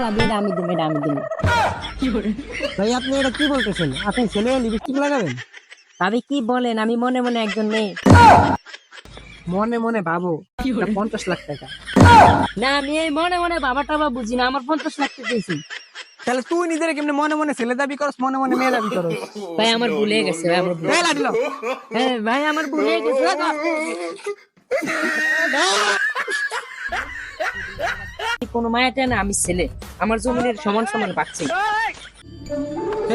ভাবি এটা আমি দেবো, এটা আমি দেবো। ভাই আপনি এটা কি বলতেছেন? আপনি ছেলে লিপস্টিক লাগাবেন? ভাবি কি বলেন, আমি মনে মনে একজন মেয়ে। মনে মনে ভাবো, এটা 50 লাখ টাকা। না, আমি এই মনে মনে বাবা টাবা বুঝি না, আমার 50 লাখ টাকা দিয়েছি। তাহলে তুই নিজের কেমনে মনে মনে ছেলে দাবি করস, মনে মনে মেয়ে দাবি করস? ভাই আমার ভুলে গেছে, ভাই আমার ভুলে এই লাঠি লও। হ্যাঁ ভাই আমার ভুলে গেছে। কোনো মায়াটা না, আমি ছেলে, আমার জমিনের সমান সমান পাচ্ছি।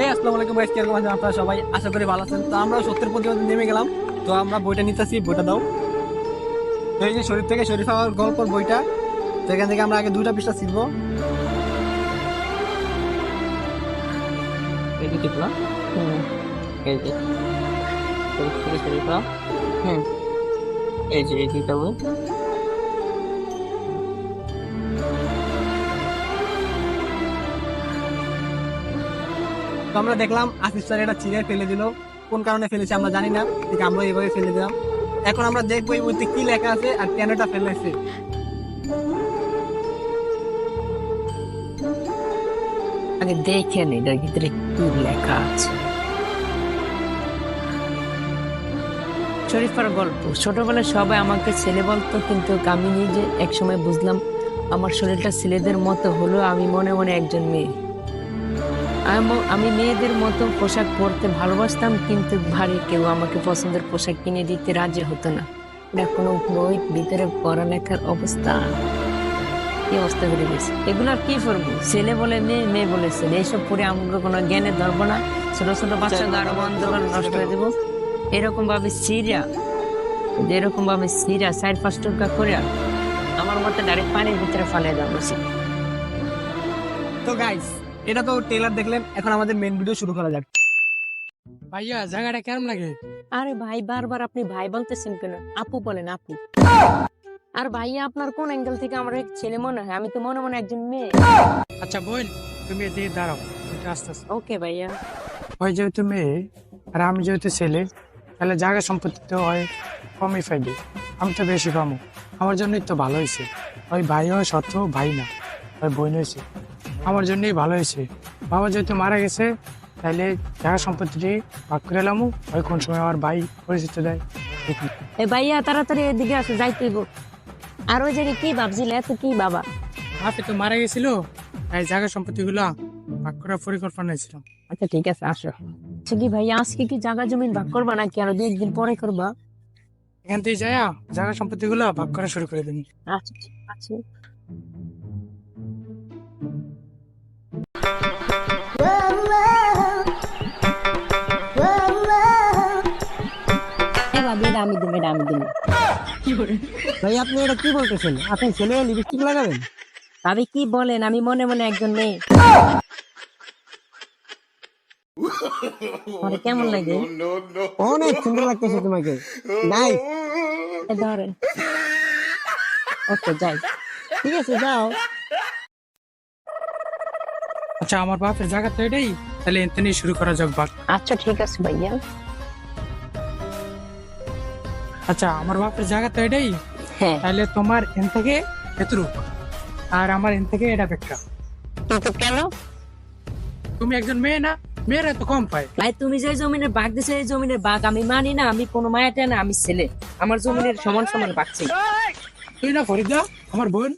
এই আসসালামু আলাইকুম গাইস, কিরকম আছেন আপনারা সবাই? আশা করি ভালো আছেন। তো আমরা সত্যের প্রতিবাদে নেমে গেলাম। তো আমরা বইটা নিতেছি, বইটা দাও। তো এই যে শরীফ থেকে শরীফ আমার গল্পের বইটা। তো এখান থেকে আমরা আগে 2টা পৃষ্ঠা শিখবো। এই যে টিপলাম, এই যে শরীফ থেকে শরীফ, এই যে এই দুইটা বই। তো আমরা দেখলাম আসিফ স্যার এটা ছিঁড়ে ফেলে দিল। কোন কারণে ফেলেছে আমরা জানি না, ঠিক আমরা এইভাবে ফেলে দিলাম। এখন আমরা দেখবো এই বইতে কি লেখা আছে আর কেন এটা ফেলেছে। আগে দেখেন এটার ভিতরে কি লেখা আছে। শরীফার গল্প। ছোটবেলায় সবাই আমাকে ছেলে বলতো, কিন্তু আমি নিজে একসময় বুঝলাম আমার শরীরটা ছেলেদের মতো হলো, আমি মনে মনে একজন মেয়ে। আমি মেয়েদের মতো পোশাক পরতে ভালোবাসতাম, কিন্তু ভারী কেউ আমাকে পছন্দের পোশাক কিনে দিতে রাজি হতো না। এটা কোনো বই ভিতরে পড়ালেখার অবস্থা, কি অবস্থা করে গেছে। এগুলো আর কি করবো? ছেলে বলে মেয়ে, মেয়ে বলে ছেলে, এইসব পরে আমরা কোনো জ্ঞানে ধরবো না। ছোট ছোট বাচ্চাকে আরো অন্ধকার নষ্ট করে দেবো। এরকম ভাবে সিরিয়া 4-5 টুকরা করে আমার মতে ডাইরেক্ট পানির ভিতরে ফালিয়ে দেওয়া উচিত। তো গাইস, এটা তো ট্রেলার দেখলেন, এখন আমাদের মেন ভিডিও শুরু করা যাক। ভাইয়া জায়গাটা কেমন লাগে? আরে ভাই, বারবার আপনি ভাই বলতেছেন কেন? আপু বলেন, আপু। আর ভাইয়া আপনার কোন অ্যাঙ্গেল থেকে আমার এক ছেলে মনে হয়? আমি তো মনে মনে একজন মেয়ে। আচ্ছা বোন, তুমি এদিকে দাঁড়াও, এটা আস্তে আস্তে। ওকে ভাইয়া। ওই যেহেতু মেয়ে আর আমি যেহেতু ছেলে, তাহলে জায়গা সম্পত্তি তো হয় কমই পাইবে। আমি তো বেশি পাবো, আমার জন্যই তো ভালো হয়েছে। ওই ভাই হয় সত্য ভাই না, ওই বোন হয়েছে, আমার জন্যই ভালো হয়েছে। বাবা যেহেতু মারা গেছে, তাইলে জায়গা সম্পত্তিটি ভাগ করে এলাম। ওই কোন সময় আমার ভাই পরিচিত দেয়। এ ভাইয়া তাড়াতাড়ি এদিকে আসো, যাইতে গো। আর ওই জায়গায় কি ভাবছিলে এত? কি বাবা? বাপে তো মারা গেছিল, তাই জায়গা সম্পত্তি গুলো ভাগ করার পরিকল্পনা ছিল। আচ্ছা ঠিক আছে, আসো। আচ্ছা কি ভাইয়া, আজকে কি জায়গা জমিন ভাগ করবা নাকি আরো 2 একদিন পরে করবা? এখান থেকে যাই জায়গা সম্পত্তি গুলো ভাগ করা শুরু করে দিন। আচ্ছা ঠিক আছে। ভাবি এটা আমি দেবো, এটা আমি দেবো। ভাই আপনি এটা কি বলতেছেন? আপনি ছেলে লিপস্টিক লাগাবেন? ভাবি কি বলেন, আমি মনে মনে একজন মেয়ে। তোমার কেমন লাগে? অনেক সুন্দর লাগতেছে তোমাকে। নাই, এ ধরেন। ওকে যাই। ঠিক আছে যাও। আচ্ছা আমার বাপের জায়গা তো এটাই, তাহলে এখানে শুরু করা যাক ভাগ। আচ্ছা ঠিক আছে ভাইয়া। আচ্ছা আমার বাপের জায়গা তো এটাই, হ্যাঁ। তাহলে তোমার এন থেকে এতটুক আর আমার এন থেকে এটা বেকা। কিন্তু কেন? তুমি একজন মেয়ে না, মেয়েরা তো কম পায়। ভাই তুমি যে জমিনের ভাগ দিছো, এই জমিনের ভাগ আমি মানি না। আমি কোনো মায়াটা না, আমি ছেলে, আমার জমিনের সমান সমান পাচ্ছি। তুই না ফরিদা আমার বোন?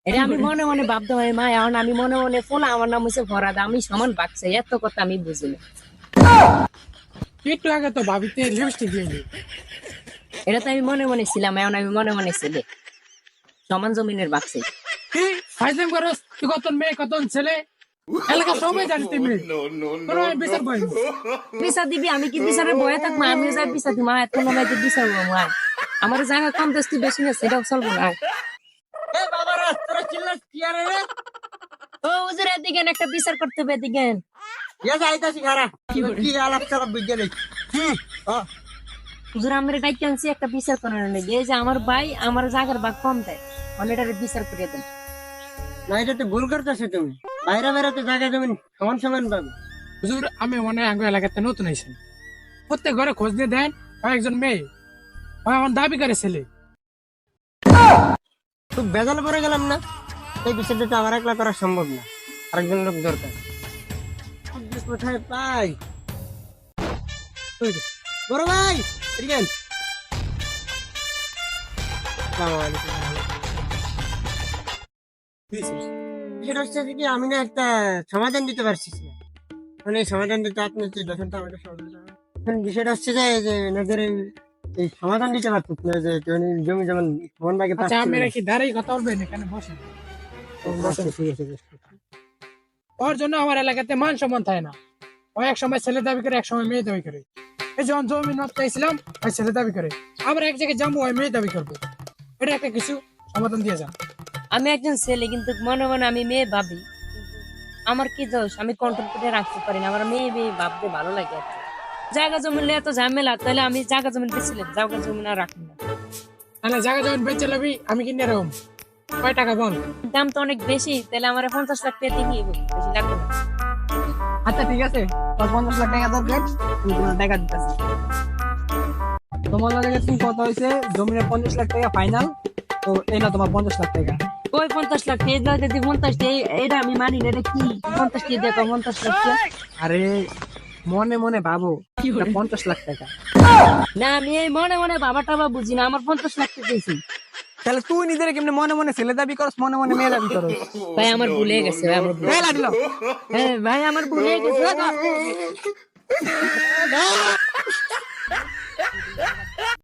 এটা আমি মনে মনে ভাবতে হয় মা, এখন আমি মনে মনে ফোলা, আমার নাম হচ্ছে ফরাদ, আমি সমান পাচ্ছি। এত কথা আমি বুঝি না। একটু আগে তো ভাবিতে লিপস্টিক দিয়ে নি। এটা তো আমি মনে মনে ছিলাম, এখন আমি মনে মনে ছেলে, সমান জমিনের বাগছি। কি ফাইজলাম করস? তুই কত মেয়ে কত ছেলে, এলাকা সবাই জানি তুমি। কোনো বিচার পাই না। বিচার দিবি? আমি কি বিচারের বয়ে থাকবো? আমিও যাই বিচার দিই। মা এত নয় বিচার করবো মা? আমার জায়গা কম দেশ তুই বেশি না, সেটাও চলবো না। এ বাবারা তোরা চিল্লাস কি আরে রে? ও হুজুর এদিকে একটা বিচার করতে হবে, এদিকে। ইয়া যাইতাছি খারা। কি আলাপ চালাপ বিজ্ঞানী। হুজুর আমরা ডাইকে আনছি একটা বিচার করার লেগে। এই যে আমার ভাই আমার জায়গার ভাগ কম দেয়, মানে এটার বিচার করে দেন। না এটা তো ভুল করতেছো তুমি। বাইরে বাইরে তো জায়গা জমিন সমান সমান পাবে। হুজুর আমি মনে হয় আঙ্গ এলাকাতে নতুন আইছেন, প্রত্যেক ঘরে খোঁজ দিয়ে দেন একজন মেয়ে আমার দাবি করে ছেলে। খুব বেজাল পড়ে গেলাম না? এই বিষয়টা তো আমার একলা করা সম্ভব না। আরেকজন লোক দরকার। কোথায় পাই? বড় ভাই এদিকে আন। আসসালামু আলাইকুম। বিষয়টা হচ্ছে যে কি, আমি না একটা সমাধান দিতে পারছি না। মানে এই সমাধান দিতে আপনি একটু দেখেন তো আমাকে সহযোগিতা করেন। এখন বিষয়টা হচ্ছে যে এনাদের এই সমাধান দিতে পারতেছি না, যে জমি যেমন মোহন ভাইকে আচ্ছা পাচ্ছি আমি না। কি দাঁড়াই কথা বলবেন এখানে বসেন। আচ্ছা, ঠিক আছে, বেশ। ওর জন্য আমার এলাকাতে মান সম্মান থাকে না। ও এক সময় ছেলে দাবি করে, এক সময় মেয়ে দাবি করে। এই যখন জমি নষ্ট চাইছিলাম, ওই ছেলে দাবি করে। আবার এক জায়গায় যাবো, ওই মেয়ে দাবি করবে। এটা একটা কিছু সমাধান দিয়ে যান। আমি একজন ছেলে কিন্তু মনে মনে আমি মেয়ে ভাবি, কিন্তু আমার কি দোষ? আমি কন্ট্রোল করে রাখতে পারি না, আমার মেয়ে মেয়ে ভাবতে ভালো লাগে আর কি। জায়গা জমি নিয়ে এত ঝামেলা, তাহলে আমি জায়গা জমি বেছিলাম, জায়গা জমি না রাখি না। তাহলে জায়গা যখন বেঁচে লবি, আমি কিনে এরকম কয় টাকা বল? দাম তো অনেক বেশি, তাহলে আমার 50 লাখ টাকা দিয়ে নিয়ে বেশি লাগবে না। আচ্ছা ঠিক আছে, তোর 50 লাখ টাকা দরকার, আমি তোমার টাকা দিতেছি। তোমার লাগে তুমি কত হয়েছে? জমির 50 লাখ টাকা ফাইনাল। তো এই না তোমার 50 লাখ টাকা। ওই 50 লাখ টাকা দিলে যদি 50 টাকা, এটা আমি মানি না। এটা কি 50 টাকা দেখো, 50 লাখ টাকা? আরে মনে মনে ভাবো, এটা 50 লাখ টাকা। না, আমি এই মনে মনে বাবা টাবা বুঝি না, আমার 50 লাখ টাকা দিয়েছি। তাহলে তুই নিজের কেমনে মনে মনে ছেলে দাবি করস, মনে মনে মেয়ে দাবি করস? ভাই আমার ভুলে গেছে, ভাই আমার ভুলে এই লাঠি লও। হ্যাঁ ভাই আমার ভুলে গেছে।